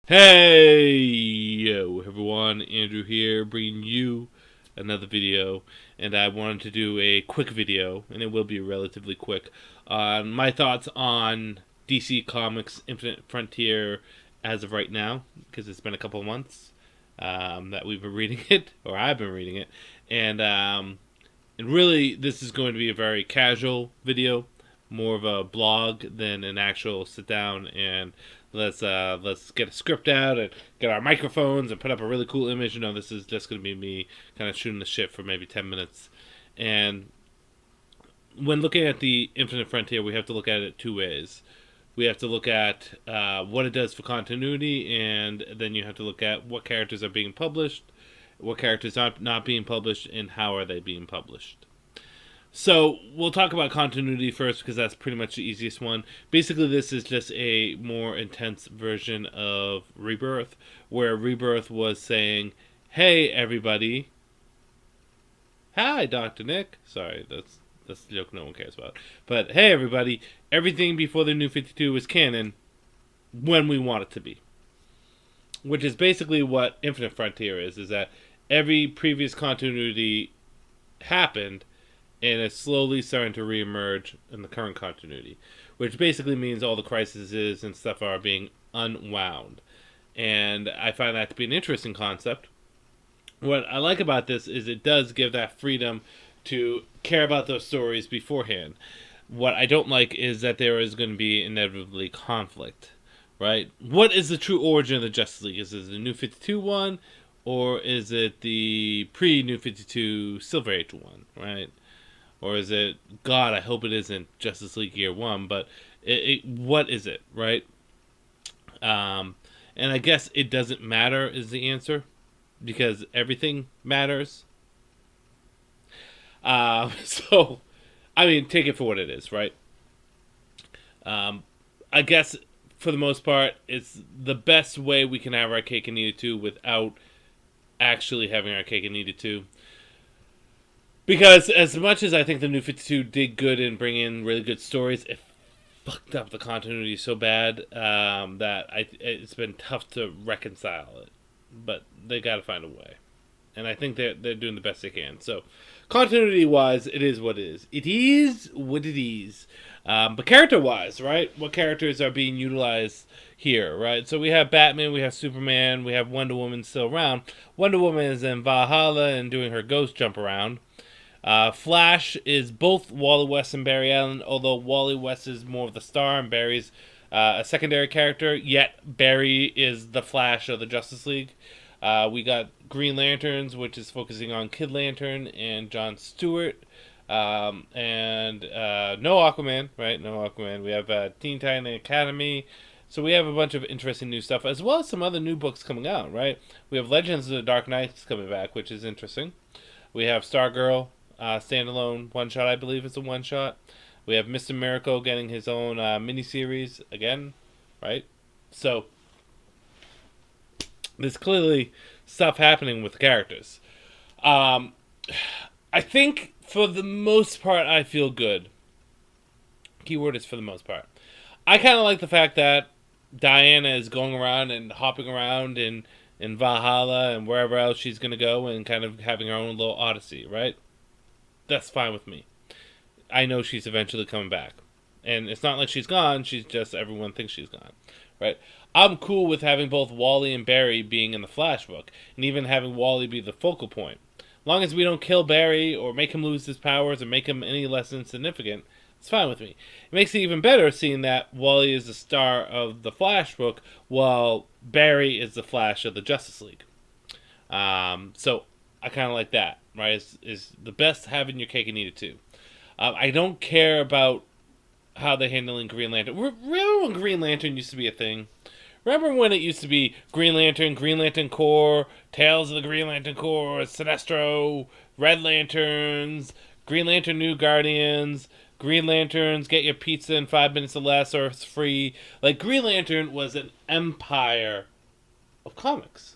Hey, yo, everyone, Andrew here, bringing you another video, and I wanted to do a quick video, and it will be relatively quick, on my thoughts on DC Comics Infinite Frontier as of right now, because it's been a couple of months that we've been reading it, or I've been reading it, and really, this is going to be a very casual video, more of a blog than an actual sit down and let's get a script out and get our microphones and put up a really cool image. This is just going to be me kind of shooting the shit for maybe 10 minutes. And when looking at the Infinite Frontier, we have to look at it two ways. We have to look at what it does for continuity, and then you have to look at what characters are being published, what characters are not being published, and how are they being published. So we'll talk about continuity first because that's pretty much the easiest one. Basically, this is just a more intense version of Rebirth, where Rebirth was saying, "Hey, everybody." Hi, Dr. Nick. Sorry, that's the joke no one cares about. But hey, everybody, everything before the New 52 is canon when we want it to be. Which is basically what Infinite Frontier is that every previous continuity happened and it's slowly starting to reemerge in the current continuity, which basically means all the crises and stuff are being unwound. And I find that to be an interesting concept. What I like about this is it does give that freedom to care about those stories beforehand. What I don't like is that there is going to be inevitably conflict, right? What is the true origin of the Justice League? Is it the New 52 one, or is it the pre-New 52 Silver Age one, right? Or is it, God, I hope it isn't Justice League Year 1, but what is it, right? And I guess it doesn't matter is the answer, because everything matters. So, I mean, take it for what it is, right? I guess, for the most part, it's the best way we can have our cake and eat it too without actually having our cake and eat it too. Because as much as I think the New 52 did good in bringing in really good stories, it fucked up the continuity so bad it's been tough to reconcile it. But they got to find a way. And I think they're doing the best they can. So, continuity-wise, it is what it is. It is what it is. But character-wise, right? What characters are being utilized here, right? So we have Batman, we have Superman, we have Wonder Woman still around. Wonder Woman is in Valhalla and doing her ghost jump around. Flash is both Wally West and Barry Allen, although Wally West is more of the star and Barry's a secondary character, yet Barry is the Flash of the Justice League. We got Green Lanterns, which is focusing on Kid Lantern and John Stewart. And no Aquaman, right? No Aquaman. We have Teen Titan Academy. So we have a bunch of interesting new stuff, as well as some other new books coming out, right? We have Legends of the Dark Knights coming back, which is interesting. We have Stargirl, standalone one-shot, I believe it's a one-shot. We have Mr. Miracle getting his own miniseries again, right? So, there's clearly stuff happening with the characters. I think, for the most part, I feel good. Keyword is for the most part. I kind of like the fact that Diana is going around and hopping around in Valhalla and wherever else she's going to go and kind of having her own little odyssey, right? That's fine with me. I know she's eventually coming back. And it's not like she's gone, she's just, everyone thinks she's gone, right? I'm cool with having both Wally and Barry being in the Flash book, and even having Wally be the focal point. As long as we don't kill Barry, or make him lose his powers, or make him any less insignificant, it's fine with me. It makes it even better seeing that Wally is the star of the Flash book, while Barry is the Flash of the Justice League. So, I kind of like that, right? Is the best having your cake and eat it too. I don't care about how they're handling Green Lantern. Remember when Green Lantern used to be a thing? Remember when it used to be Green Lantern Corps, Tales of the Green Lantern Corps, Sinestro, Red Lanterns, Green Lantern New Guardians, Green Lanterns, get your pizza in 5 minutes or less or it's free. Like, Green Lantern was an empire of comics.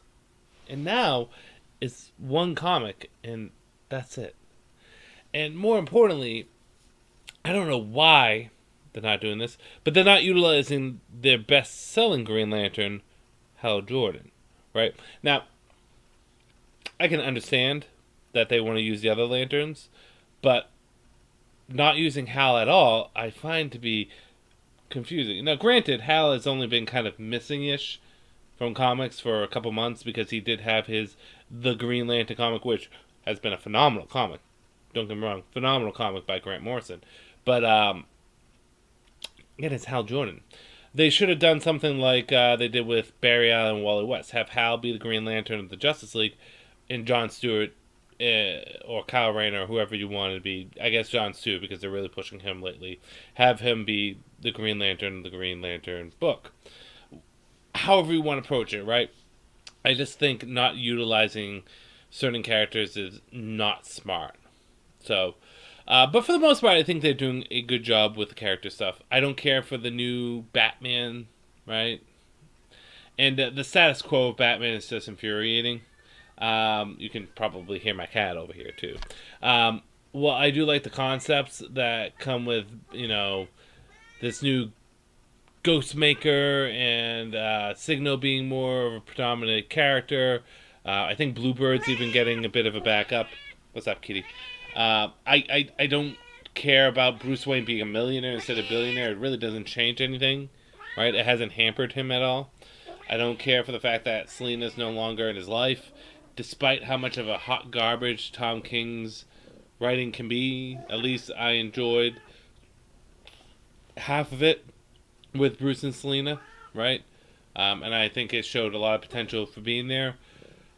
And now, it's one comic, and that's it. And more importantly, I don't know why they're not doing this, but they're not utilizing their best-selling Green Lantern, Hal Jordan, right? Now, I can understand that they want to use the other lanterns, but not using Hal at all, I find to be confusing. Now, granted, Hal has only been kind of missing-ish from comics for a couple months because he did have his The Green Lantern comic, which has been a phenomenal comic. Don't get me wrong, phenomenal comic by Grant Morrison. But again, it's Hal Jordan. They should have done something like they did with Barry Allen and Wally West. Have Hal be the Green Lantern of the Justice League, and John Stewart or Kyle Rayner or whoever you want to be. I guess John Stewart because they're really pushing him lately. Have him be the Green Lantern of the Green Lantern book. However you want to approach it, right? I just think not utilizing certain characters is not smart. So, but for the most part, I think they're doing a good job with the character stuff. I don't care for the new Batman, right? And the status quo of Batman is just infuriating. You can probably hear my cat over here, too. Well, I do like the concepts that come with, this new Ghostmaker and Signal being more of a predominant character. I think Bluebird's even getting a bit of a backup. What's up, kitty? I don't care about Bruce Wayne being a millionaire instead of billionaire. It really doesn't change anything, right? It hasn't hampered him at all. I don't care for the fact that Selina's no longer in his life, despite how much of a hot garbage Tom King's writing can be. At least I enjoyed half of it with Bruce and Selina, right? And I think it showed a lot of potential for being there.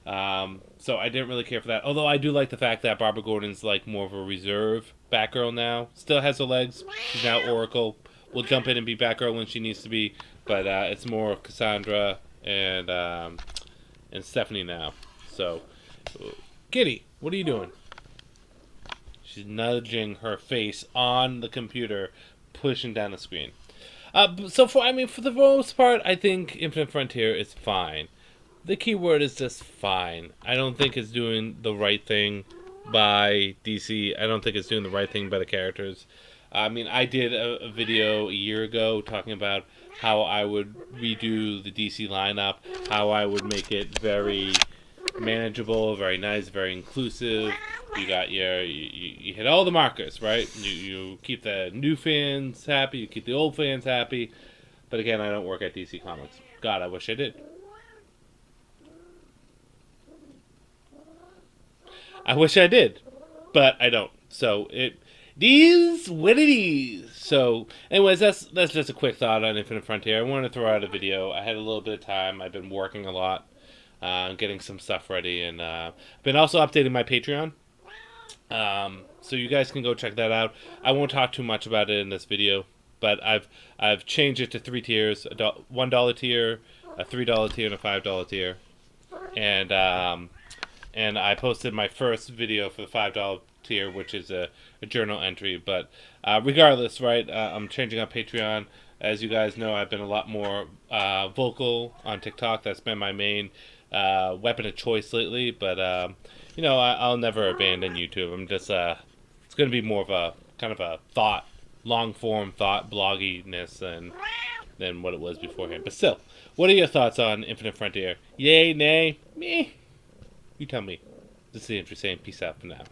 So I didn't really care for that. Although I do like the fact that Barbara Gordon's like more of a reserve Batgirl now. Still has her legs. She's now Oracle. Will jump in and be Batgirl when she needs to be. But it's more Cassandra and Stephanie now. So, Kitty, what are you doing? She's nudging her face on the computer, pushing down the screen. So for the most part, I think Infinite Frontier is fine. The key word is just fine. I don't think it's doing the right thing by DC. I don't think it's doing the right thing by the characters. I did a video a year ago talking about how I would redo the DC lineup, how I would make it very manageable, very nice, very inclusive. You got you hit all the markers, right? You keep the new fans happy, you keep the old fans happy. But again, I don't work at DC Comics. God, I wish I did. I wish I did, but I don't. So it is what it is. So, anyways, that's just a quick thought on Infinite Frontier. I wanted to throw out a video. I had a little bit of time. I've been working a lot, getting some stuff ready, and I've been also updating my Patreon. So you guys can go check that out. I won't talk too much about it in this video, but I've changed it to 3 tiers: a $1 tier, a $3 tier, and a $5 tier. And I posted my first video for the $5 tier, which is a journal entry. But regardless, right, I'm changing up Patreon. As you guys know, I've been a lot more vocal on TikTok. That's been my main weapon of choice lately. But, I'll never abandon YouTube. I'm just, it's going to be more of a kind of a thought, long-form thought blogginess than what it was beforehand. But still, what are your thoughts on Infinite Frontier? Yay, nay, meh? You tell me. This is Andrew saying peace out for now.